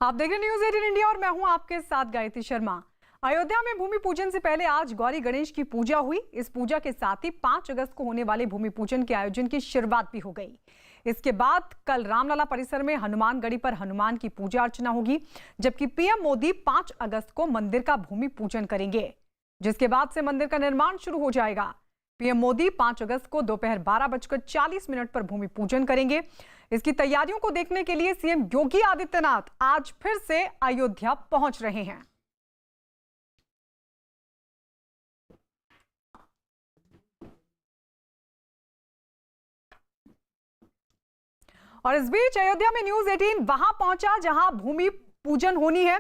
आप देख रहे न्यूज 18 इंडिया और मैं हूं आपके साथ गायत्री शर्मा। अयोध्या में भूमि पूजन से पहले आज गौरी गणेश की पूजा हुई। इस पूजा के साथ ही 5 अगस्त को होने वाले भूमि पूजन के आयोजन की शुरुआत भी हो गई। इसके बाद कल रामलला परिसर में हनुमानगढ़ी पर हनुमान की पूजा अर्चना होगी, जबकि पीएम मोदी 5 अगस्त को मंदिर का भूमि पूजन करेंगे, जिसके बाद से मंदिर का निर्माण शुरू हो जाएगा। पीएम मोदी 5 अगस्त को दोपहर 12:40 पर भूमि पूजन करेंगे। इसकी तैयारियों को देखने के लिए सीएम योगी आदित्यनाथ आज फिर से अयोध्या पहुंच रहे हैं। और इस बीच अयोध्या में न्यूज 18 वहां पहुंचा जहां भूमि पूजन होनी है।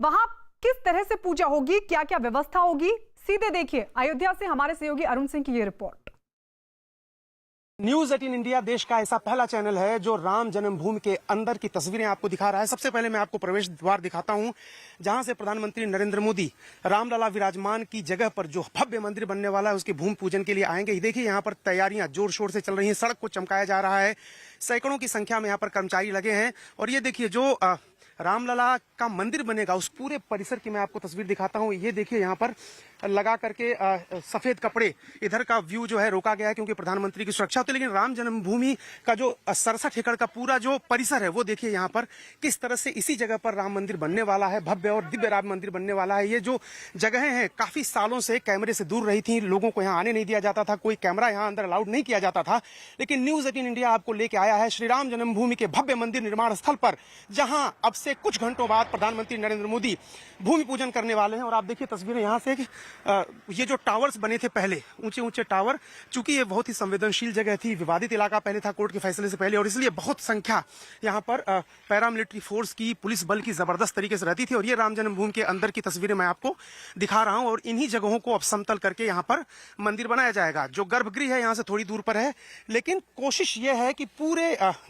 वहां किस तरह से पूजा होगी, क्या क्या व्यवस्था होगी, सीधे देखिए अयोध्या से हमारे सहयोगी अरुण सिंह की ये रिपोर्ट। न्यूज 18 इंडिया देश का ऐसा पहला चैनल है जो राम जन्मभूमि के अंदर की तस्वीरें आपको दिखा रहा है। सबसे पहले मैं आपको प्रवेश द्वार दिखाता हूं, जहां से प्रधानमंत्री नरेंद्र मोदी रामलला विराजमान की जगह पर जो भव्य मंदिर बनने वाला है उसके भूमि पूजन के लिए आएंगे। देखिए यहाँ पर तैयारियां जोर शोर से चल रही हैं, सड़क को चमकाया जा रहा है, सैकड़ों की संख्या में यहाँ पर कर्मचारी लगे हैं। और ये देखिए जो रामलला का मंदिर बनेगा उस पूरे परिसर की मैं आपको तस्वीर दिखाता हूं। ये देखिए यहाँ पर लगा करके सफेद कपड़े, इधर का व्यू जो है रोका गया है क्योंकि प्रधानमंत्री की सुरक्षा होती है। लेकिन राम जन्मभूमि का जो 67 एकड़ का पूरा जो परिसर है वो देखिए यहाँ पर किस तरह से इसी जगह पर राम मंदिर बनने वाला है, भव्य और दिव्य राम मंदिर बनने वाला है। ये जो जगहें हैं काफी सालों से कैमरे से दूर रही थी, लोगों को यहाँ आने नहीं दिया जाता था, कोई कैमरा यहाँ अंदर अलाउड नहीं किया जाता था। लेकिन न्यूज 18 इंडिया आपको लेके आया है श्री राम जन्मभूमि के भव्य मंदिर निर्माण स्थल पर, जहां अब से कुछ घंटों बाद प्रधानमंत्री नरेंद्र मोदी भूमि पूजन करने वाले हैं। और आप देखिए तस्वीरें यहाँ से ये जो टावर्स बने थे पहले, ऊंचे ऊंचे टावर, चूंकि ये बहुत ही संवेदनशील जगह थी, विवादित इलाका पहले था कोर्ट के फैसले से पहले, और इसलिए बहुत संख्या यहाँ पर पैरामिलिट्री फोर्स की, पुलिस बल की जबरदस्त तरीके से रहती थी। और ये राम जन्मभूमि के अंदर की तस्वीरें मैं आपको दिखा रहा हूँ। और इन्हीं जगहों को अब समतल करके यहाँ पर मंदिर बनाया जाएगा। जो गर्भगृह है यहाँ से थोड़ी दूर पर है, लेकिन कोशिश ये है कि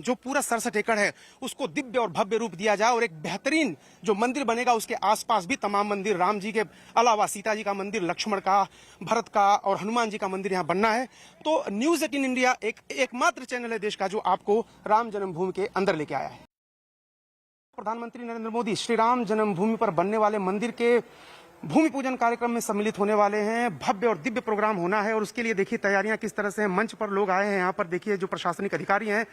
जो पूरा 67 एकड़ है उसको दिव्य और भव्य रूप दिया जाए और एक बेहतरीन जो मंदिर बनेगा उसके आसपास भी तमाम मंदिर, राम जी के अलावा सीता जी का मंदिर, लक्ष्मण का, भरत का और हनुमान जी का मंदिर यहाँ बनना है। तो न्यूज 18 इंडिया एकमात्र चैनल है देश का जो आपको राम जन्मभूमि के अंदर लेके आया है। प्रधानमंत्री नरेंद्र मोदी श्री राम जन्मभूमि पर बनने वाले मंदिर के भूमि पूजन कार्यक्रम में सम्मिलित होने वाले हैं। भव्य और दिव्य प्रोग्राम होना है और उसके लिए देखिए तैयारियां किस तरह से हैं। मंच पर लोग आए हैं, यहाँ पर देखिए जो प्रशासनिक अधिकारी हैं,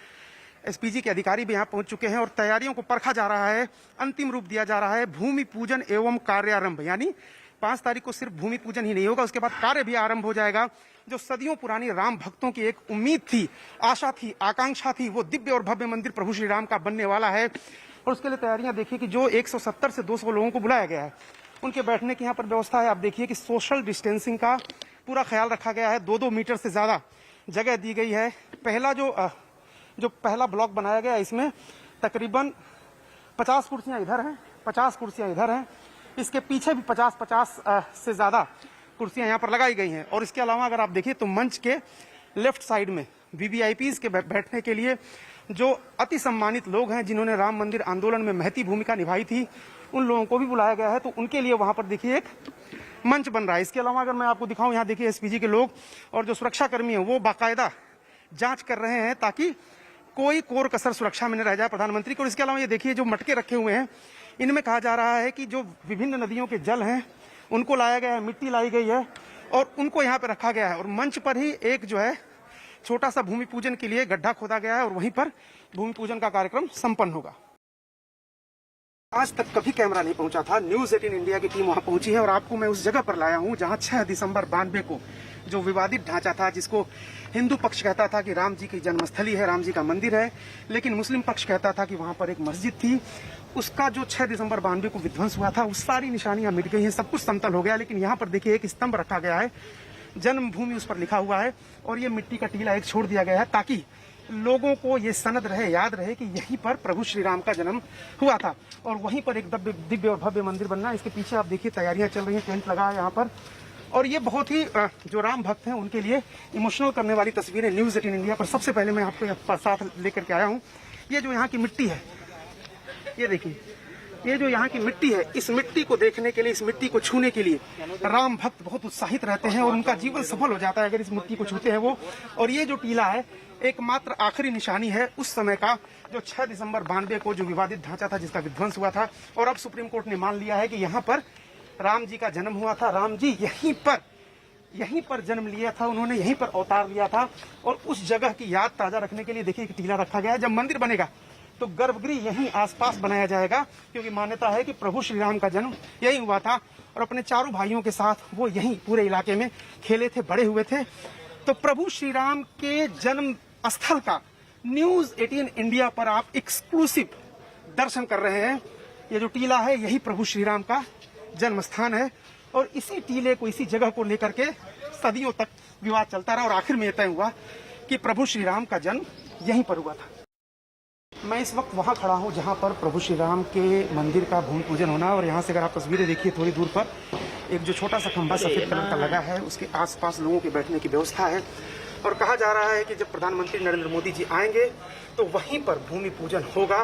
एसपीजी के अधिकारी भी यहाँ पहुंच चुके हैं और तैयारियों को परखा जा रहा है, अंतिम रूप दिया जा रहा है। भूमि पूजन एवं कार्यारंभ, यानी 5 तारीख को सिर्फ भूमि पूजन ही नहीं होगा, उसके बाद कार्य भी आरंभ हो जाएगा। जो सदियों पुरानी राम भक्तों की एक उम्मीद थी, आशा थी, आकांक्षा थी, वो दिव्य और भव्य मंदिर प्रभु श्री राम का बनने वाला है। और उसके लिए तैयारियां देखिए कि जो 170 से 200 लोगों को बुलाया गया है, उनके बैठने की यहाँ पर व्यवस्था है। आप देखिए कि सोशल डिस्टेंसिंग का पूरा ख्याल रखा गया है, 2-2 मीटर से ज्यादा जगह दी गई है। पहला जो पहला ब्लॉक बनाया गया इसमें तकरीबन 50 कुर्सियां इधर हैं, 50 कुर्सियां इधर हैं, इसके पीछे भी 50 से ज्यादा कुर्सियां यहाँ पर लगाई गई हैं। और इसके अलावा अगर आप देखिए तो मंच के लेफ्ट साइड में वीवीआईपीज के बैठने के लिए जो अति सम्मानित लोग हैं, जिन्होंने राम मंदिर आंदोलन में महती भूमिका निभाई थी, उन लोगों को भी बुलाया गया है। तो उनके लिए वहां पर देखिए एक मंच बन रहा है। इसके अलावा अगर मैं आपको दिखाऊं, यहाँ देखिए एसपीजी के लोग और जो सुरक्षाकर्मी है वो बाकायदा जांच कर रहे हैं ताकि कोई कोर कसर सुरक्षा में न रह जाए प्रधानमंत्री को। और इसके अलावा ये देखिए जो मटके रखे हुए हैं, इनमें कहा जा रहा है कि जो विभिन्न नदियों के जल हैं उनको लाया गया है, मिट्टी लाई गई है और उनको यहाँ पे रखा गया है। और मंच पर ही एक जो है छोटा सा भूमि पूजन के लिए गड्ढा खोदा गया है और वहीं पर भूमि पूजन का कार्यक्रम संपन्न होगा। आज तक कभी कैमरा नहीं पहुंचा था, न्यूज 18 इंडिया की टीम वहां पहुंची है और आपको मैं उस जगह पर लाया हूं जहां 6 दिसंबर 92 को जो विवादित ढांचा था, जिसको हिंदू पक्ष कहता था कि राम जी की जन्मस्थली है, राम जी का मंदिर है, लेकिन मुस्लिम पक्ष कहता था कि वहां पर एक मस्जिद थी, उसका जो 6 दिसंबर 92 को विध्वंस हुआ था, उस सारी निशानियां मिट गई हैं, सब कुछ समतल हो गया। लेकिन यहाँ पर देखिए एक स्तंभ रखा गया है, जन्मभूमि उस पर लिखा हुआ है और ये मिट्टी का टीला एक छोड़ दिया गया है ताकि लोगों को ये सनद रहे, याद रहे कि यहीं पर प्रभु श्री राम का जन्म हुआ था और वहीं पर एक दिव्य और भव्य मंदिर बनना है। इसके पीछे आप देखिए तैयारियां चल रही हैं, टेंट लगा है यहाँ पर। और ये बहुत ही जो राम भक्त हैं उनके लिए इमोशनल करने वाली तस्वीरें न्यूज 18 इंडिया पर सबसे पहले मैं आपको साथ लेकर के आया हूँ। ये जो यहाँ की मिट्टी है, ये देखिए, ये जो यहाँ की मिट्टी है, इस मिट्टी को देखने के लिए, इस मिट्टी को छूने के लिए राम भक्त बहुत उत्साहित रहते हैं और उनका जीवन सफल हो जाता है अगर इस मिट्टी को छूते हैं वो। और ये जो टीला है, एकमात्र आखिरी निशानी है उस समय का, जो 6 दिसंबर 92 को जो विवादित ढांचा था जिसका विध्वंस हुआ था। और अब सुप्रीम कोर्ट ने मान लिया है कि यहाँ पर राम जी का जन्म हुआ था, राम जी यहीं पर जन्म लिया था, उन्होंने यहीं पर अवतार लिया था। और उस जगह की याद ताजा रखने के लिए देखिए एक टीला रखा गया है। जब मंदिर बनेगा तो गर्भगृह यहीं आसपास बनाया जाएगा, क्योंकि मान्यता है कि प्रभु श्री राम का जन्म यहीं हुआ था और अपने चारों भाइयों के साथ वो यहीं पूरे इलाके में खेले थे, बड़े हुए थे। तो प्रभु श्री राम के जन्म स्थल का न्यूज 18 इंडिया पर आप एक्सक्लूसिव दर्शन कर रहे हैं। ये जो टीला है यही प्रभु श्री राम का जन्म स्थान है और इसी टीले को, इसी जगह को लेकर के सदियों तक विवाद चलता रहा और आखिर में यह तय हुआ कि प्रभु श्री राम का जन्म यहीं पर हुआ था। मैं इस वक्त वहां खड़ा हूं जहां पर प्रभु श्री राम के मंदिर का भूमि पूजन होना, और यहां से अगर आप तस्वीरें देखिए थोड़ी दूर पर एक जो छोटा सा खंभा सफेद कलर का लगा है, उसके आसपास लोगों के बैठने की व्यवस्था है। और कहा जा रहा है कि जब प्रधानमंत्री नरेंद्र मोदी जी आएंगे तो वहीं पर भूमि पूजन होगा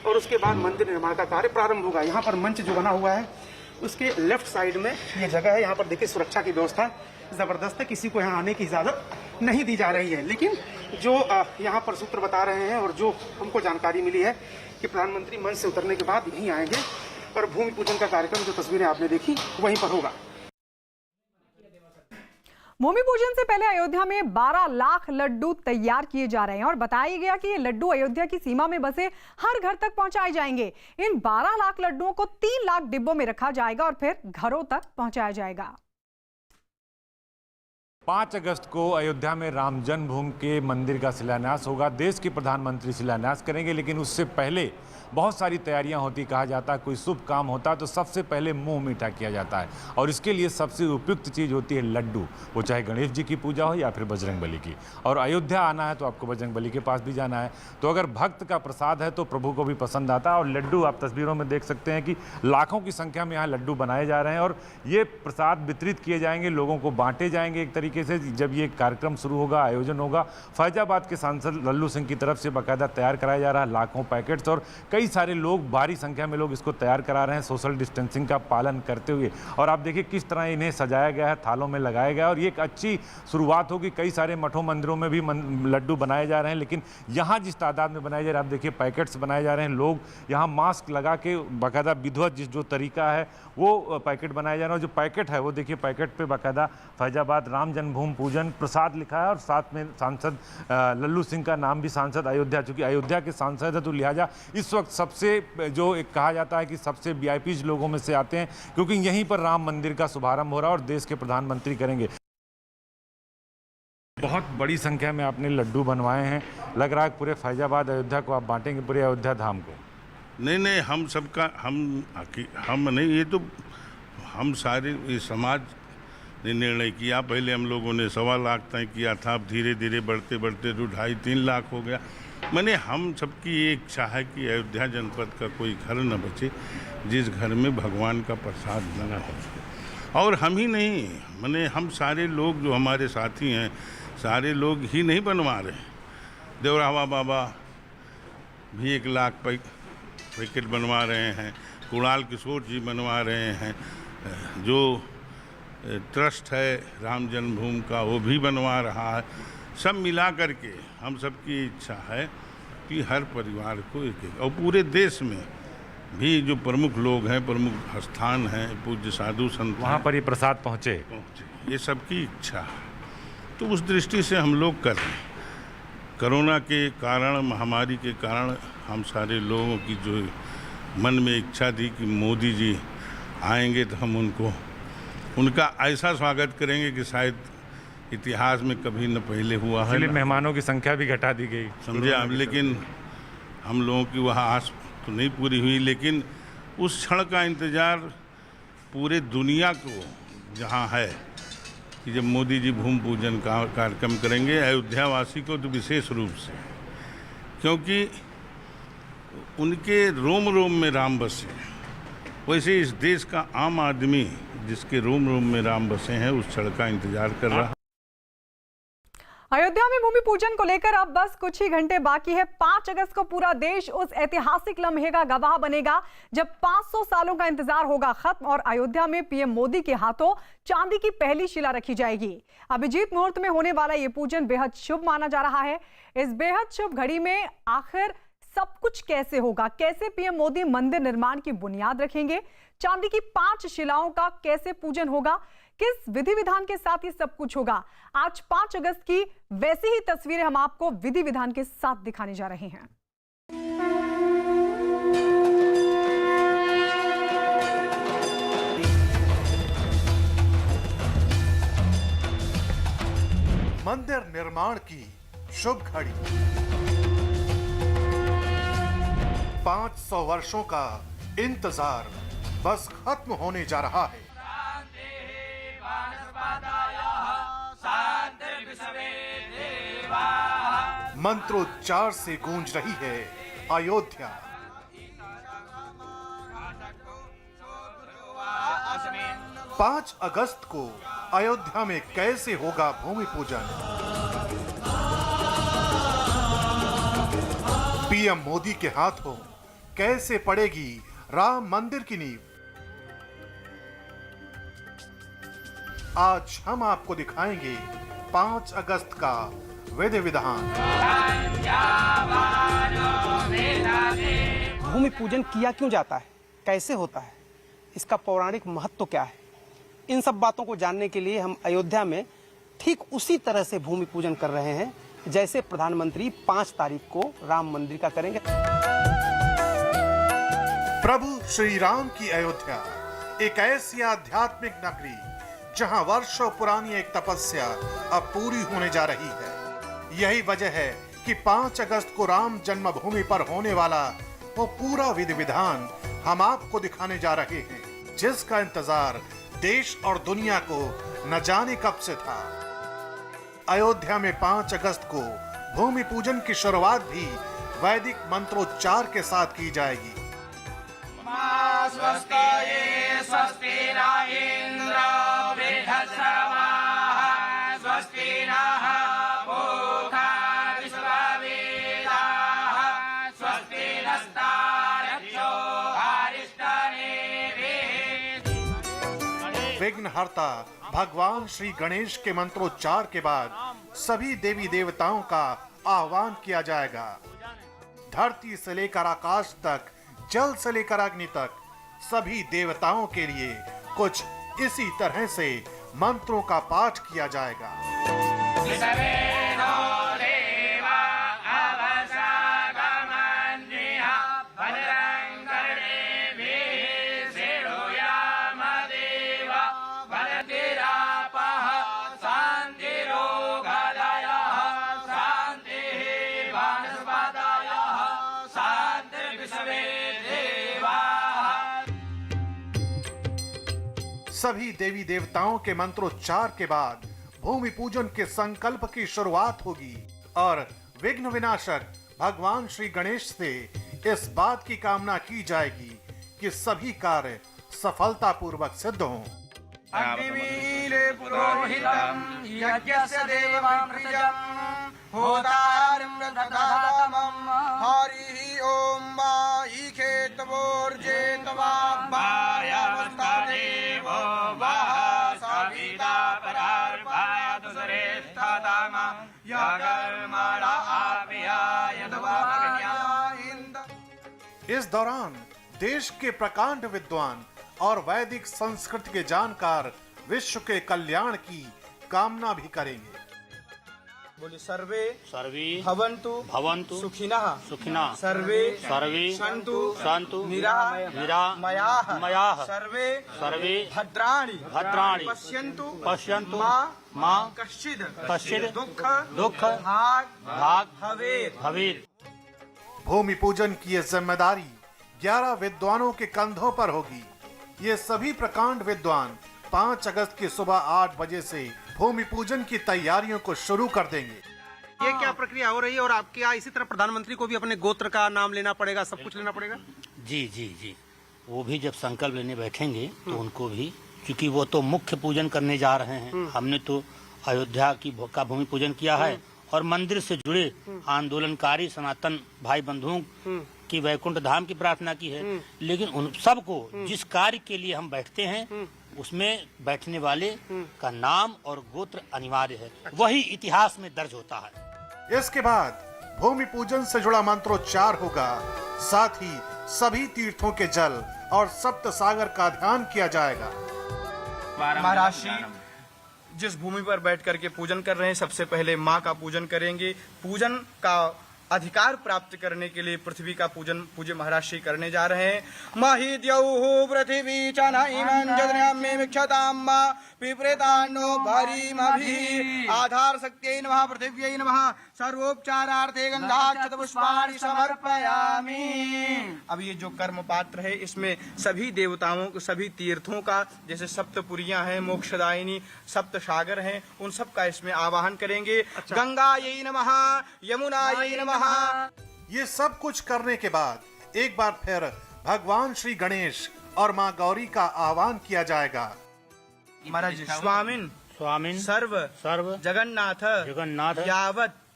और उसके बाद मंदिर निर्माण का कार्य प्रारंभ होगा। यहाँ पर मंच जो बना हुआ है उसके लेफ्ट साइड में ये जगह है। यहाँ पर देखिए सुरक्षा की व्यवस्था जबरदस्त है, किसी को यहाँ आने की इजाजत नहीं दी जा रही है। लेकिन जो यहाँ पर सूत्र बता रहे हैं और जो हमको जानकारी मिली है कि प्रधानमंत्री मंच से उतरने के बाद यहीं आएंगे और भूमि पूजन का कार्यक्रम, जो तस्वीरें आपने देखी, वहीं पर होगा। भूमि पूजन से पहले अयोध्या में 12 लाख लड्डू तैयार किए जा रहे हैं और बताया गया कि ये लड्डू अयोध्या की सीमा में बसे हर घर तक पहुंचाए जाएंगे। इन 12 लाख लड्डुओं को 3 लाख डिब्बों में रखा जाएगा और फिर घरों तक पहुंचाया जाएगा। 5 अगस्त को अयोध्या में राम जन्मभूमि के मंदिर का शिलान्यास होगा। देश के प्रधानमंत्री शिलान्यास करेंगे, लेकिन उससे पहले बहुत सारी तैयारियां होती। कहा जाता है कोई शुभ काम होता है तो सबसे पहले मुंह मीठा किया जाता है और इसके लिए सबसे उपयुक्त चीज़ होती है लड्डू, वो चाहे गणेश जी की पूजा हो या फिर बजरंगबली की। और अयोध्या आना है तो आपको बजरंगबली के पास भी जाना है। तो अगर भक्त का प्रसाद है तो प्रभु को भी पसंद आता है। और लड्डू आप तस्वीरों में देख सकते हैं कि लाखों की संख्या में यहाँ लड्डू बनाए जा रहे हैं और ये प्रसाद वितरित किए जाएंगे, लोगों को बांटे जाएंगे एक तरीके से। जब ये कार्यक्रम शुरू होगा, आयोजन होगा, फैजाबाद के सांसद लल्लू सिंह की तरफ से बाकायदा तैयार कराया जा रहा है लाखों पैकेट्स और कई सारे लोग, भारी संख्या में लोग इसको तैयार करा रहे हैं सोशल डिस्टेंसिंग का पालन करते हुए। और आप देखिए किस तरह इन्हें सजाया गया है, थालों में लगाया गया है और ये एक अच्छी शुरुआत होगी। कई सारे मठों मंदिरों में भी लड्डू बनाए जा रहे हैं, लेकिन यहाँ जिस तादाद में बनाए जा रहे हैं, आप देखिए पैकेट्स बनाए जा रहे हैं। लोग यहाँ मास्क लगा के बाकायदा विधिवत जो तरीका है वो पैकेट बनाया जा रहा है। जो पैकेट है वो देखिए, पैकेट पे बाकायदा फैजाबाद राम जन्मभूमि पूजन प्रसाद लिखा है और साथ में सांसद लल्लू सिंह का नाम भी, सांसद अयोध्या, चूंकि अयोध्या के सांसद है तो लिहाजा इस वक्त सबसे जो एक कहा जाता है कि सबसे वीआईपी लोगों में से आते हैं, क्योंकि यहीं पर राम मंदिर का शुभारंभ हो रहा है और देश के प्रधानमंत्री करेंगे। बहुत बड़ी संख्या में आपने लड्डू बनवाए हैं, लग रहा है पूरे फैजाबाद अयोध्या को आप बांटेंगे, पूरे अयोध्या धाम को। नहीं, हम सबका, हम नहीं, ये तो हम सारे ये समाज ने निर्णय किया। पहले हम लोगों ने 1.25 लाख तय किया था, अब धीरे धीरे बढ़ते बढ़ते जो 2.5-3 लाख हो गया। मैंने हम सबकी ये इच्छा है कि अयोध्या जनपद का कोई घर न बचे जिस घर में भगवान का प्रसाद न हो। और हम ही नहीं, मैंने हम सारे लोग जो हमारे साथी हैं, सारे लोग ही नहीं बनवा रहे। देवरावा बाबा भी 1 लाख पैकेट बनवा रहे हैं, कुणाल किशोर जी बनवा रहे हैं, जो ट्रस्ट है राम जन्मभूमि का वो भी बनवा रहा है। सब मिला करके हम सबकी इच्छा है कि हर परिवार को एक और पूरे देश में भी जो प्रमुख लोग हैं, प्रमुख स्थान हैं, पूज्य साधु संत, वहाँ पर ये प्रसाद पहुँचे, ये सबकी इच्छा है। तो उस दृष्टि से हम लोग कर रहे हैं। कोरोना के कारण, महामारी के कारण हम सारे लोगों की जो मन में इच्छा थी कि मोदी जी आएंगे तो हम उनका ऐसा स्वागत करेंगे कि शायद इतिहास में कभी न पहले हुआ है। मेहमानों की संख्या भी घटा दी गई, समझे आप। लेकिन हम लोगों की वह आस तो नहीं पूरी हुई, लेकिन उस क्षण का इंतज़ार पूरे दुनिया को जहाँ है कि जब मोदी जी भूमि पूजन का कार्यक्रम करेंगे, अयोध्या वासी को तो विशेष रूप से, क्योंकि उनके रोम रोम में राम बसे। वैसे इस देश का आम आदमी जिसके रोम रोम में राम बसे हैं, उस क्षण का इंतजार कर रहा है। अयोध्या में भूमि पूजन को लेकर अब बस कुछ ही घंटे बाकी है। 5 अगस्त को पूरा देश उस ऐतिहासिक लम्हे का गवाह बनेगा जब 500 सालों का इंतजार होगा खत्म और अयोध्या में पीएम मोदी के हाथों चांदी की पहली शिला रखी जाएगी। अभिजीत मुहूर्त में होने वाला ये पूजन बेहद शुभ माना जा रहा है। इस बेहद शुभ घड़ी में आखिर सब कुछ कैसे होगा, कैसे पीएम मोदी मंदिर निर्माण की बुनियाद रखेंगे, चांदी की 5 शिलाओं का कैसे पूजन होगा, किस विधि विधान के साथ ये सब कुछ होगा। आज 5 अगस्त की वैसी ही तस्वीरें हम आपको विधि विधान के साथ दिखाने जा रहे हैं। मंदिर निर्माण की शुभ घड़ी 500 वर्षों का इंतजार बस खत्म होने जा रहा है। मंत्रोच्चार से गूंज रही है अयोध्या। पांच अगस्त को अयोध्या में कैसे होगा भूमि पूजन? पीएम मोदी के हाथों कैसे पड़ेगी राम मंदिर की नींव? आज हम आपको दिखाएंगे 5 अगस्त का विधि विधान। भूमि पूजन किया क्यों जाता है, कैसे होता है, इसका पौराणिक महत्व क्या है, इन सब बातों को जानने के लिए हम अयोध्या में ठीक उसी तरह से भूमि पूजन कर रहे हैं जैसे प्रधानमंत्री 5 तारीख को राम मंदिर का करेंगे। प्रभु श्री राम की अयोध्या एक ऐसी आध्यात्मिक नगरी जहां वर्षों पुरानी एक तपस्या अब पूरी होने जा रही है। यही वजह है कि 5 अगस्त को राम जन्मभूमि पर होने वाला वो पूरा विधि विधान हम आपको दिखाने जा रहे हैं, जिसका इंतजार देश और दुनिया को न जाने कब से था। अयोध्या में 5 अगस्त को भूमि पूजन की शुरुआत भी वैदिक मंत्रोच्चार के साथ की जाएगी। विघ्नहर्ता भगवान श्री गणेश के मंत्रोच्चार के बाद सभी देवी देवताओं का आह्वान किया जाएगा। धरती से लेकर आकाश तक, जल से लेकर अग्नि तक, सभी देवताओं के लिए कुछ इसी तरह से मंत्रों का पाठ किया जाएगा। सभी देवी देवताओं के मंत्रोच्चार के बाद भूमि पूजन के संकल्प की शुरुआत होगी और विघ्न विनाशक भगवान श्री गणेश से इस बात की कामना की जाएगी कि सभी कार्य सफलतापूर्वक सिद्ध हों। अग्निमीले पुरोहितं यज्ञस्य देवमृजं होतारं दधातमं हरिः ओं वाहि खेतवोर्जेतवा वायवस्तदेवो वः सविता परार्पायतु सुरेष्ठताम यगर्मणा आप्यायद्वग्न्या। इस दौरान देश के प्रकांड विद्वान और वैदिक संस्कृति के जानकार विश्व के कल्याण की कामना भी करेंगे। बोले सर्वे सर्वे भवन्तु भवन्तु सुखिनः सुखिनः सर्वे सर्वे सन्तु सन्तु निरामयाः मयाः सर्वे सर्वे भद्राणि भद्राणि पश्यन्तु पश्यन्तु मा कश्चित् दुःख भाग् भवेत्। भूमि पूजन की ये जिम्मेदारी 11 विद्वानों के कंधों पर होगी। ये सभी प्रकांड विद्वान 5 अगस्त की सुबह 8 बजे से भूमि पूजन की तैयारियों को शुरू कर देंगे। ये क्या प्रक्रिया हो रही है और आपके यहाँ इसी तरह प्रधानमंत्री को भी अपने गोत्र का नाम लेना पड़ेगा, सब कुछ लेना पड़ेगा? जी जी जी, वो भी जब संकल्प लेने बैठेंगे तो उनको भी, क्योंकि वो तो मुख्य पूजन करने जा रहे हैं, हमने तो अयोध्या का भूमि पूजन किया है और मंदिर से जुड़े आंदोलनकारी सनातन भाई बंधुओं की वैकुंठ धाम की प्रार्थना की है। लेकिन उन सबको जिस कार्य के लिए हम बैठते हैं उसमें बैठने वाले का नाम और गोत्र अनिवार्य है, वही इतिहास में दर्ज होता है। इसके बाद भूमि पूजन से जुड़ा मंत्रोच्चार होगा, साथ ही सभी तीर्थों के जल और सप्त सागर का ध्यान किया जाएगा। महाराष्ट्री जिस भूमि पर बैठ करके पूजन कर रहे हैं, सबसे पहले माँ का पूजन करेंगे। पूजन का अधिकार प्राप्त करने के लिए पृथ्वी का पूजन पूज्य महाराष्ट्री करने जा रहे हैं। मही द्यौः पृथ्वी च नैमं विक्षताम् पिप्रेतान्नो भरीमभिः आधार शक्त्यै नमः पृथिव्यै नमः सर्वोपचारार्थे गन्धाक्षत पुष्पाणि समर्पयामि। अब ये जो कर्म पात्र है इसमें सभी देवताओं को, सभी तीर्थों का, जैसे सप्तपुरियां हैं, मोक्षदायिनी, सप्त सागर हैं, उन सब का इसमें आवाहन करेंगे। गंगायै नमः, यमुनायै नमः। ये सब कुछ करने के बाद एक बार फिर भगवान श्री गणेश और माँ गौरी का आह्वान किया जाएगा। महाराज स्वामिन स्वामिन सर्व जगन्नाथ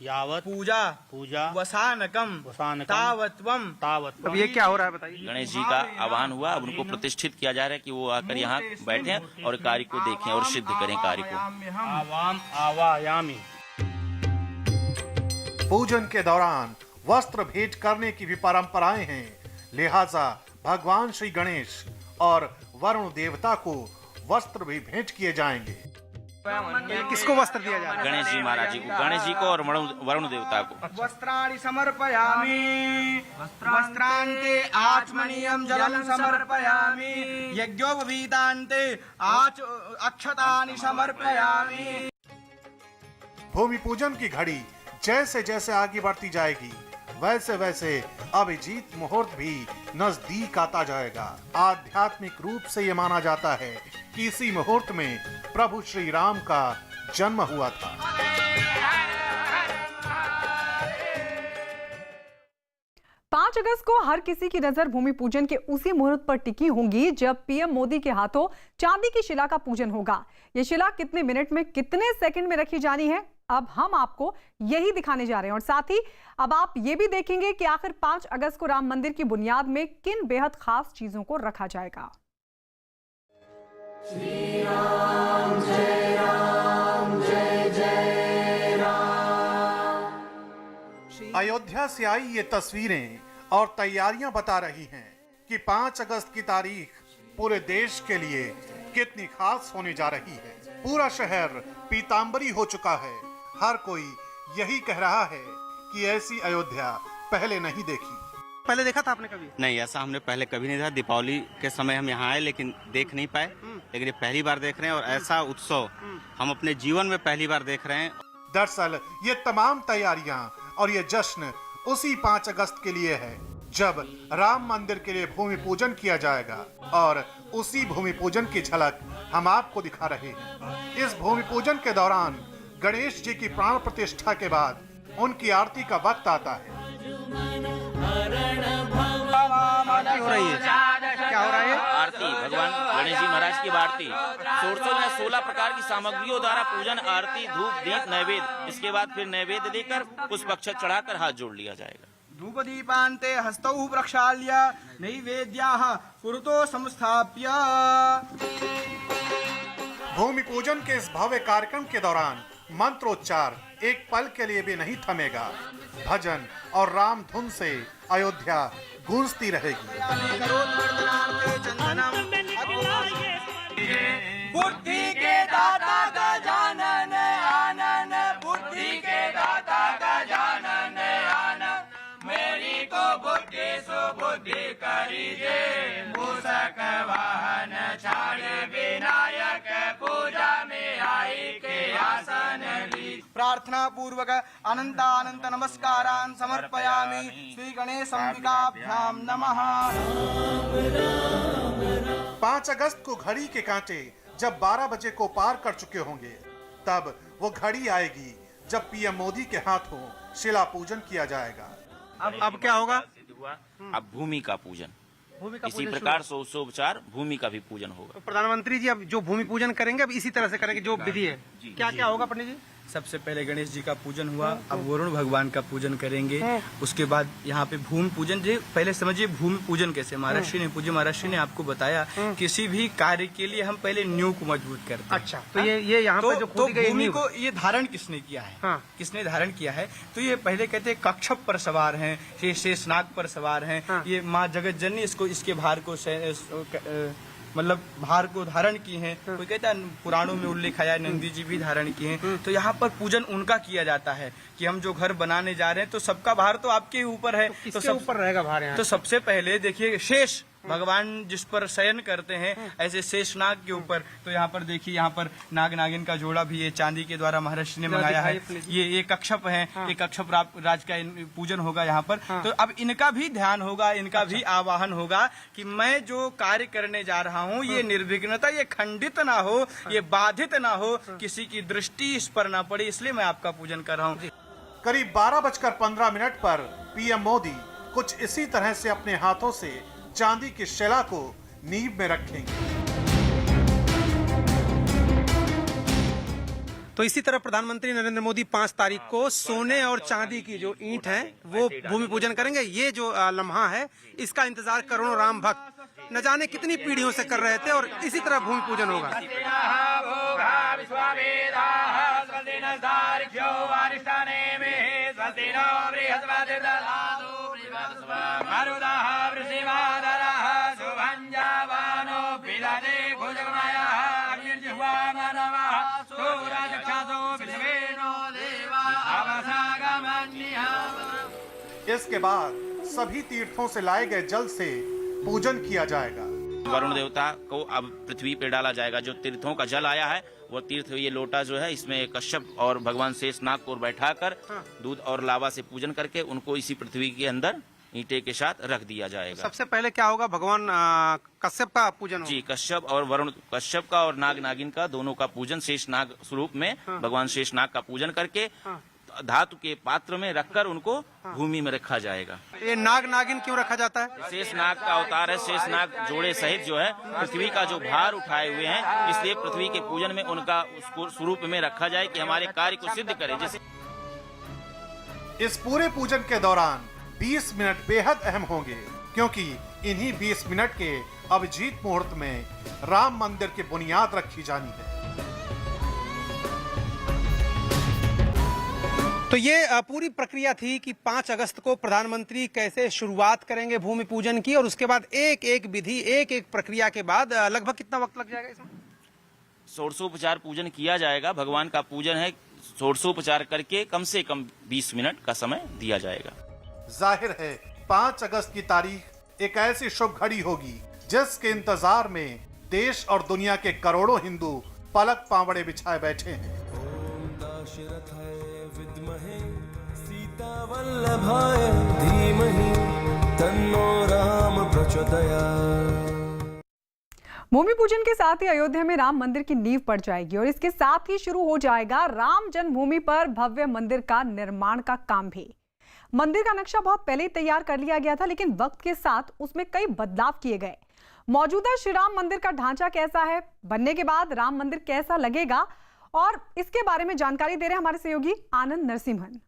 यावत पूजा वसानकम तावत्वम। अब ये क्या हो रहा है बताइए। गणेश जी का आह्वान हुआ, अब उनको प्रतिष्ठित किया जा रहा है कि वो आकर यहाँ बैठे और कार्य को देखें और सिद्ध करें कार्य को। आवायामी। पूजन के दौरान वस्त्र भेंट करने की भी परंपराएं हैं, लिहाजा भगवान श्री गणेश और वरुण देवता को वस्त्र भी भेंट किए जाएंगे। किसको वस्त्र दिया जा रहा है? गणेश जी महाराज जी को, गणेश जी को और वरुण देवता को। वस्त्राणि समर्पयामि वस्त्रान्ते आचमनीयं जलं समर्पयामि यज्ञोपवीतान्ते अक्षतानि समर्पयामि। भूमि पूजन की घड़ी जैसे जैसे आगे बढ़ती जाएगी वैसे वैसे अभिजीत मुहूर्त भी नजदीक आता जाएगा। आध्यात्मिक रूप से ये माना जाता है कि इसी मुहूर्त में प्रभु श्री राम का जन्म हुआ था। 5 अगस्त को हर किसी की नजर भूमि पूजन के उसी मुहूर्त पर टिकी होंगी जब पीएम मोदी के हाथों चांदी की शिला का पूजन होगा। ये शिला कितने मिनट में, कितने सेकंड में रखी जानी है, अब हम आपको यही दिखाने जा रहे हैं। और साथ ही अब आप ये भी देखेंगे कि आखिर 5 अगस्त को राम मंदिर की बुनियाद में किन बेहद खास चीजों को रखा जाएगा। श्री राम जय राम जय जय राम। अयोध्या से आई ये तस्वीरें और तैयारियां बता रही हैं कि 5 अगस्त की तारीख पूरे देश के लिए कितनी खास होने जा रही है। पूरा शहर पीतांबरी हो चुका है। हर कोई यही कह रहा है कि ऐसी अयोध्या पहले नहीं देखी। पहले देखा था आपने कभी? नहीं, ऐसा हमने पहले कभी नहीं देखा। दीपावली के समय हम यहाँ आए लेकिन देख नहीं पाए, लेकिन ये पहली बार देख रहे हैं और ऐसा उत्सव हम अपने जीवन में पहली बार देख रहे हैं। दरअसल ये तमाम तैयारियां और ये जश्न उसी 5 अगस्त के लिए है जब राम मंदिर के लिए भूमि पूजन किया जाएगा और उसी भूमि पूजन की झलक हम आपको दिखा रहे हैं। इस भूमि पूजन के दौरान गणेश जी की प्राण प्रतिष्ठा के बाद उनकी आरती का वक्त आता है। हो रही है, क्या हो रहा है? आरती, भगवान गणेश जी महाराज की आरती। सोर्सों में 16 प्रकार की सामग्रियों द्वारा पूजन, आरती, धूप, दीप, नैवेद्य। इसके बाद फिर नैवेद्य देकर पुष्प अक्षत चढ़ाकर हाथ जोड़ लिया जाएगा। धूपदीपान्ते हस्तौ प्रक्षाल्य नैवेद्याः पुरतो संस्थाप्य। भूमि पूजन के इस भव्य कार्यक्रम के दौरान मंत्रोच्चार एक पल के लिए भी नहीं थमेगा। भजन और राम धुन से अयोध्या गूंजती रहेगी। बुद्धि के दाता गजानन आनन, बुद्धि के दाता गजानन आनन, मेरी को बुद्धि सुबुद्धि करीजे, मूषक वाहन छाड़े विनायक, पूजा में आई के आसन ली। प्रार्थना पूर्वक अनंत नमस्कारान् समर्पयामि। श्री गणेश अंबिकाभ्याम नमः। 5 अगस्त को घड़ी के कांटे जब 12 बजे को पार कर चुके होंगे तब वो घड़ी आएगी जब पीएम मोदी के हाथों शिला पूजन किया जाएगा। अब क्या होगा? अब भूमि का पूजन। भूमि का इसी पूजन प्रकार षोडशोपचार भूमि का भी पूजन होगा। तो प्रधानमंत्री जी अब जो भूमि पूजन करेंगे अब इसी तरह से करेंगे जो विधि है। क्या क्या होगा पंडित जी? सबसे पहले गणेश जी का पूजन हुआ, अब वरुण भगवान का पूजन करेंगे। उसके बाद यहाँ पे भूमि पूजन, जो पहले समझिए भूमि पूजन कैसे महाराष्ट्र ने पूज्य महाराष्ट्र ने आपको बताया, किसी भी कार्य के लिए हम पहले नींव को मजबूत करते हैं। अच्छा, तो ये यहाँ पे जो तो खोदी गई भूमि नींव, को ये धारण किसने किया है? हाँ। किसने धारण किया है? तो ये पहले कहते हैं कक्षप पर सवार हैं, ये शेषनाग पर सवार हैं। हाँ। ये माँ जगत जननी इसको इसके भार को मतलब भार को धारण की हैं। कोई कहता है पुराणों में उल्लेख आया नंदी जी भी धारण किए हैं। तो यहाँ पर पूजन उनका किया जाता है कि हम जो घर बनाने जा रहे हैं तो सबका भार तो आपके ऊपर है। तो किसके ऊपर रहेगा भार यहाँ? तो सबसे पहले देखिए शेष भगवान जिस पर शयन करते हैं, ऐसे शेषनाग के ऊपर। तो यहाँ पर देखिए, यहाँ पर नाग नागिन का जोड़ा भी ये चांदी के द्वारा महर्षि ने मंगाया है। ये कक्षप है, ये कक्षप राज का पूजन होगा यहाँ पर। तो अब इनका भी ध्यान होगा, इनका भी आवाहन होगा कि मैं जो कार्य करने जा रहा हूँ ये निर्विघ्नता, ये खंडित ना हो, ये बाधित ना हो, किसी की दृष्टि इस पर ना पड़े, इसलिए मैं आपका पूजन कर रहा हूँ। करीब 12:15 पर पीएम मोदी कुछ इसी तरह से अपने हाथों से चांदी की शिला को नींव में रखेंगे। तो इसी तरह प्रधानमंत्री नरेंद्र मोदी 5 तारीख को सोने और चांदी की जो ईंट है वो भूमि पूजन करेंगे। ये जो लम्हा है इसका इंतजार करोड़ों राम भक्त न जाने कितनी पीढ़ियों से कर रहे थे और इसी तरह भूमि पूजन होगा। इसके बाद सभी तीर्थों से लाए गए जल से पूजन किया जाएगा। वरुण देवता को अब पृथ्वी पे डाला जाएगा। जो तीर्थों का जल आया है वो तीर्थ, ये लोटा जो है इसमें कश्यप और भगवान शेषनाग को बैठाकर दूध और लावा से पूजन करके उनको इसी पृथ्वी के अंदर ईंटे के साथ रख दिया जाएगा। सबसे पहले क्या होगा? भगवान कश्यप का पूजन होगा। जी, कश्यप और वरुण, कश्यप का और नाग नागिन का दोनों का पूजन शेषनाग स्वरूप में भगवान शेषनाग का पूजन करके धातु के पात्र में रखकर उनको भूमि में रखा जाएगा। ये नाग नागिन क्यों रखा जाता है? शेषनाग का अवतार है। शेषनाग जोड़े सहित जो है पृथ्वी का जो भार उठाए हुए हैं, इसलिए पृथ्वी के पूजन में उनका उसको स्वरूप में रखा जाए कि हमारे कार्य को सिद्ध करे। जैसे इस पूरे पूजन के दौरान 20 मिनट बेहद अहम होंगे, क्योंकि इन्हीं 20 मिनट के अभिजीत मुहूर्त में राम मंदिर की बुनियाद रखी जानी है। तो ये पूरी प्रक्रिया थी कि 5 अगस्त को प्रधानमंत्री कैसे शुरुआत करेंगे भूमि पूजन की और उसके बाद एक एक विधि, एक एक प्रक्रिया के बाद लगभग कितना वक्त लग जाएगा इसमें? षोडशोपचार पूजन किया जाएगा। भगवान का पूजन है, षोडशोपचार करके कम से कम 20 मिनट का समय दिया जाएगा। जाहिर है 5 अगस्त की तारीख एक ऐसी शुभ घड़ी होगी जिसके इंतजार में देश और दुनिया के करोड़ों हिंदू पलक पावड़े बिछाए बैठे हैं। वल्लभाय धीमहि तन्नो राम प्रचोदयात्। भूमि पूजन के साथ ही अयोध्या में राम मंदिर की नींव पड़ जाएगी और इसके साथ ही शुरू हो जाएगा राम जन्मभूमि पर भव्य मंदिर का निर्माण का काम भी। मंदिर का नक्शा बहुत पहले ही तैयार कर लिया गया था, लेकिन वक्त के साथ उसमें कई बदलाव किए गए। मौजूदा श्री राम मंदिर का ढांचा कैसा है, बनने के बाद राम मंदिर कैसा लगेगा, और इसके बारे में जानकारी दे रहे हैं हमारे सहयोगी आनंद नरसिम्हन।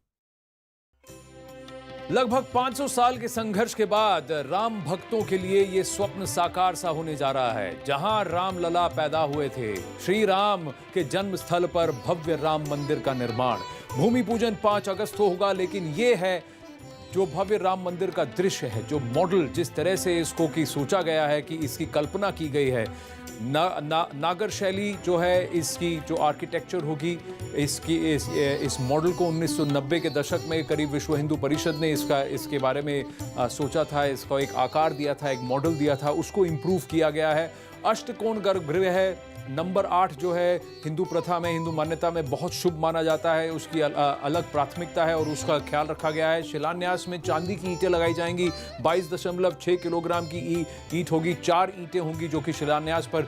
लगभग 500 साल के संघर्ष के बाद राम भक्तों के लिए ये स्वप्न साकार सा होने जा रहा है। जहां राम लला पैदा हुए थे, श्री राम के जन्म स्थल पर भव्य राम मंदिर का निर्माण। भूमि पूजन 5 अगस्त को होगा, लेकिन ये है जो भव्य राम मंदिर का दृश्य है, जो मॉडल जिस तरह से इसको की सोचा गया है, कि इसकी कल्पना की गई है। नागर शैली जो है, इसकी जो आर्किटेक्चर होगी, इस मॉडल को 1990 के दशक में करीब विश्व हिंदू परिषद ने इसके बारे में सोचा था, इसको एक आकार दिया था, एक मॉडल दिया था, उसको इम्प्रूव किया गया है। अष्टकोण गर्भगृह है, नंबर 8 जो है हिंदू प्रथा में, हिंदू मान्यता में बहुत शुभ माना जाता है, उसकी अलग प्राथमिकता है और उसका ख्याल रखा गया है। शिलान्यास में चांदी की ईंटें लगाई जाएंगी, 22.6 किलोग्राम की ईंट होगी, 4 ईंटें होंगी जो कि शिलान्यास पर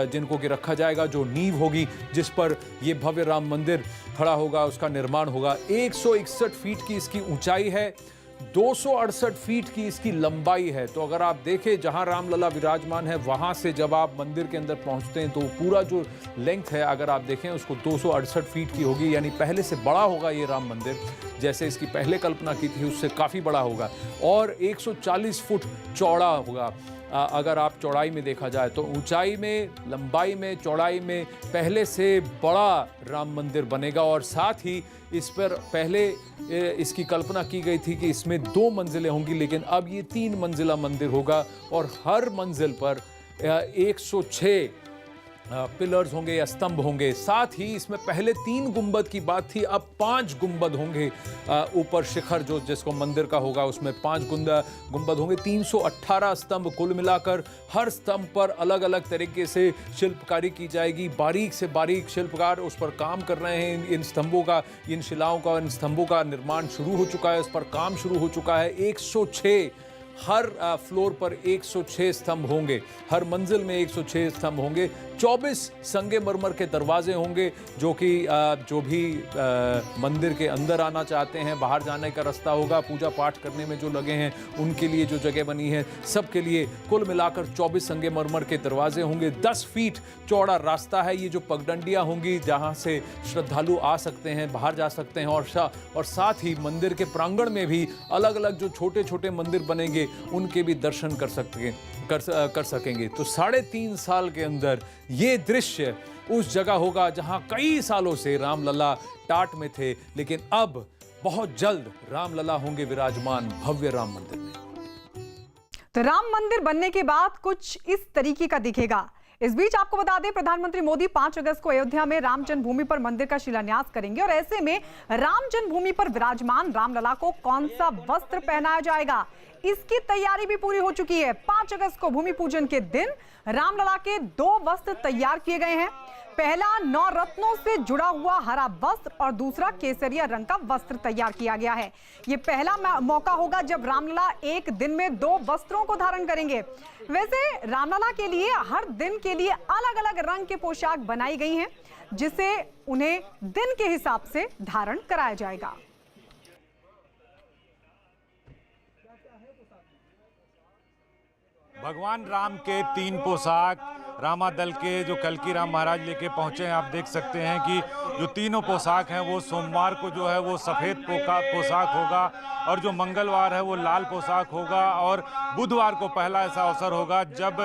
जिनको कि रखा जाएगा, जो नींव होगी जिस पर ये भव्य राम मंदिर खड़ा होगा, उसका निर्माण होगा। 161 फीट की इसकी ऊंचाई है, 268 फीट की इसकी लंबाई है। तो अगर आप देखें जहां रामलला विराजमान है वहां से जब आप मंदिर के अंदर पहुंचते हैं तो पूरा जो लेंथ है अगर आप देखें उसको 268 फीट की होगी, यानी पहले से बड़ा होगा ये राम मंदिर। जैसे इसकी पहले कल्पना की थी उससे काफ़ी बड़ा होगा और 140 फुट चौड़ा होगा। अगर आप चौड़ाई में देखा जाए तो ऊंचाई में, लंबाई में, चौड़ाई में पहले से बड़ा राम मंदिर बनेगा। और साथ ही इस पर पहले इसकी कल्पना की गई थी कि इसमें 2 मंजिलें होंगी, लेकिन अब ये 3 मंजिला मंदिर होगा और हर मंजिल पर 106 पिलर्स होंगे या स्तंभ होंगे। साथ ही इसमें पहले 3 गुंबद की बात थी, अब 5 गुंबद होंगे। ऊपर शिखर जो जिसको मंदिर का होगा उसमें 5 गुंबद होंगे। 318 स्तंभ कुल मिलाकर। हर स्तंभ पर अलग अलग तरीके से शिल्पकारी की जाएगी। बारीक से बारीक शिल्पकार उस पर काम कर रहे हैं। इन स्तंभों का, इन शिलाओं का, इन स्तंभों का निर्माण शुरू हो चुका है, उस पर काम शुरू हो चुका है। 106 हर फ्लोर पर 106 स्तंभ होंगे, हर मंजिल में 106 स्तंभ होंगे। 24 संगमरमर के दरवाजे होंगे जो कि जो भी मंदिर के अंदर आना चाहते हैं, बाहर जाने का रास्ता होगा, पूजा पाठ करने में जो लगे हैं उनके लिए जो जगह बनी है सबके लिए कुल मिलाकर 24 संगमरमर के दरवाजे होंगे। 10 फीट चौड़ा रास्ता है। ये जो पगडंडियां होंगी जहां से श्रद्धालु आ सकते हैं, बाहर जा सकते हैं और साथ ही मंदिर के प्रांगण में भी अलग अलग जो छोटे छोटे मंदिर बनेंगे उनके भी दर्शन कर सकेंगे। तो 3.5 साल के अंदर ये दृश्य उस जगह होगा जहां कई सालों से रामलला टाट में थे, लेकिन अब बहुत जल्द रामलला होंगे विराजमान भव्य राम मंदिर में। तो राम मंदिर बनने के बाद कुछ इस तरीके का दिखेगा। इस बीच आपको बता दें प्रधानमंत्री मोदी 5 अगस्त को अयोध्या में राम जन्मभूमि पर मंदिर का शिलान्यास करेंगे और ऐसे में राम जन्मभूमि पर विराजमान रामलला को कौन सा वस्त्र पहनाया जाएगा, इसकी तैयारी भी पूरी हो चुकी है। 5 अगस्त को भूमि पूजन के दिन रामलला के 2 वस्त्र तैयार किए गए हैं। पहला 9 रत्नों से जुड़ा हुआ हरा वस्त्र और दूसरा केसरिया रंग का वस्त्र तैयार किया गया है। यह पहला मौका होगा जब रामलला एक दिन में 2 वस्त्रों को धारण करेंगे। वैसे रामलला के लिए हर दिन के लिए अलग अलग रंग के पोशाक बनाई गई हैं, जिसे उन्हें दिन के हिसाब से धारण कराया जाएगा। भगवान राम के 3 पोशाक रामादल के जो कल्की राम महाराज लेके पहुंचे हैं। आप देख सकते हैं कि जो तीनों पोशाक हैं वो सोमवार को जो है वो सफ़ेद पोशाक होगा और जो मंगलवार है वो लाल पोशाक होगा और बुधवार को पहला ऐसा अवसर होगा जब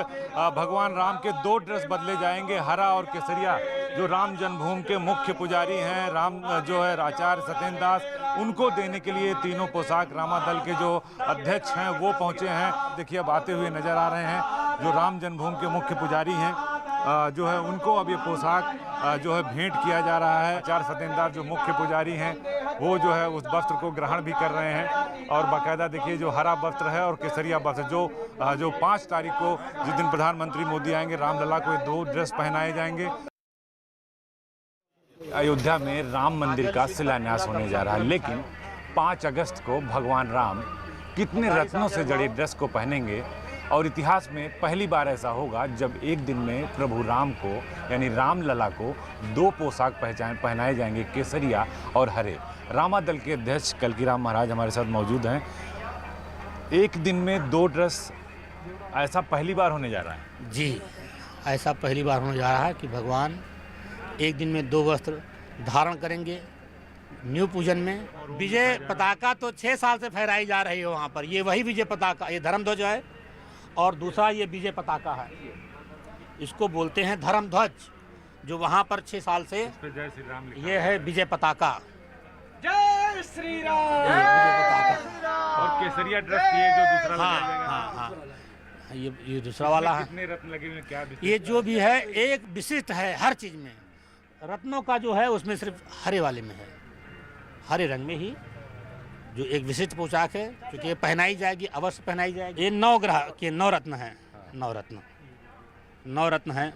भगवान राम के 2 ड्रेस बदले जाएंगे, हरा और केसरिया। जो राम जन्मभूमि के मुख्य पुजारी हैं राम जो है आचार्य सत्येंद्र दास, उनको देने के लिए तीनों पोशाक रामादल के जो अध्यक्ष हैं वो पहुंचे हैं। देखिए अब आते हुए नजर आ रहे हैं जो राम जन्मभूमि के मुख्य पुजारी हैं जो है उनको अब ये पोशाक जो है भेंट किया जा रहा है। आचार्य सत्येंद्र दास जो मुख्य पुजारी हैं वो जो है उस वस्त्र को ग्रहण भी कर रहे हैं और बाकायदा देखिए जो हरा वस्त्र है और केसरिया वस्त्र जो 5 तारीख को जिस दिन प्रधानमंत्री मोदी आएंगे रामलला को 2 ड्रेस पहनाए जाएंगे। अयोध्या में राम मंदिर का शिलान्यास होने जा रहा है, लेकिन 5 अगस्त को भगवान राम कितने रत्नों से जड़े ड्रेस को पहनेंगे और इतिहास में पहली बार ऐसा होगा जब एक दिन में प्रभु राम को यानी रामलला को 2 पोशाक पहनाए जाएंगे, केसरिया और हरे। रामादल के अध्यक्ष कल्की राम महाराज हमारे साथ मौजूद हैं। एक दिन में 2 ड्रेस ऐसा पहली बार होने जा रहा है? जी, ऐसा पहली बार होने जा रहा है कि भगवान एक दिन में 2 वस्त्र धारण करेंगे। न्यू पूजन में विजय पताका तो 6 साल से फहराई जा रही है वहाँ पर। ये वही विजय पताका, ये धर्म ध्वज है और दूसरा ये विजय पताका है, इसको बोलते हैं धर्म ध्वज, जो वहाँ पर 6 साल से ये है विजय पताका। जय श्री राम। और केसरिया ड्रेस ये जो दूसरा हाँ, ये दूसरा वाला है। कितने रत्न लगे हुए, क्या ये जो भी है एक विशिष्ट है हर चीज में। रत्नों का जो है उसमें सिर्फ हरे वाले में है, हरे रंग में ही जो एक विशिष्ट पोशाक है, क्योंकि ये पहनाई जाएगी, अवश्य पहनाई जाएगी। ये 9 ग्रह के 9 रत्न हैं, 9 रत्न हैं।